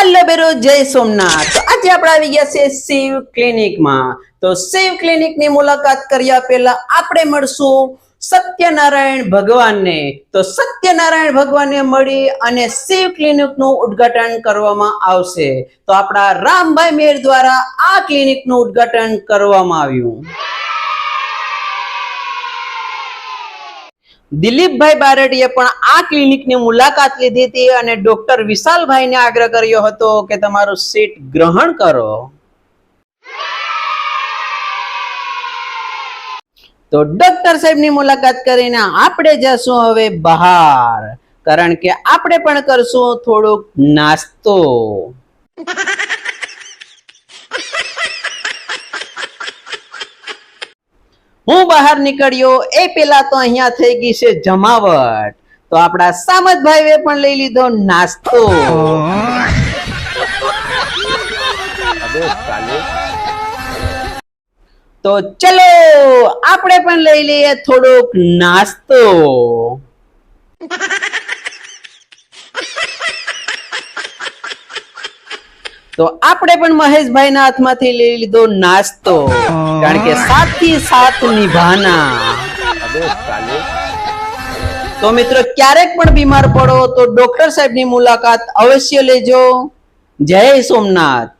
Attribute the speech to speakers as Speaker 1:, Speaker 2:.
Speaker 1: Hello बेरो जय सोमनाथ। तो आज આપણે આવી ગયા છે શિવ ક્લિનિક માં। તો શિવ ક્લિનિક ની મુલાકાત કર્યા પહેલા આપણે મળશું સત્યનારાયણ ભગવાનને। તો સત્યનારાયણ ભગવાનને મળી અને શિવ ક્લિનિક નું ઉદ્ઘાટન કરવામાં આવશે। તો આપણા રામભાઈ મેર દ્વારા આ ક્લિનિક નું ઉદ્ઘાટન કરવામાં આવ્યું। દિલીપભાઈ બારડીએ પણ આ ક્લિનિકની મુલાકાત લીધી હતી અને ડોક્ટર વિશાલભાઈને આગ્રહ કર્યો હતો કે તમારું સીટ ગ્રહણ કરો। તો ડોક્ટર સાહેબની મુલાકાત કરીને આપણે જશું હવે બહાર, કારણ કે આપણે પણ કરશું થોડુંક નાસ્તો। હું બહાર નીકળ્યો એ પેલા તો અહીંયા થઈ ગઈ છે જમાવટ। તો આપણા સામતભાઈએ પણ લઈ લીધો નાસ્તો। તો ચલો આપણે પણ લઈ લઈએ થોડોક નાસ્તો। તો આપણે પણ મહેશભાઈના હાથમાંથી લઈ લીધો નાસ્તો, કારણ કે સાથી સાથ નિભાના। તો મિત્રો, ક્યારેક પણ બીમાર પડો તો ડોક્ટર સાહેબની મુલાકાત અવશ્ય લેજો। જય સોમનાથ।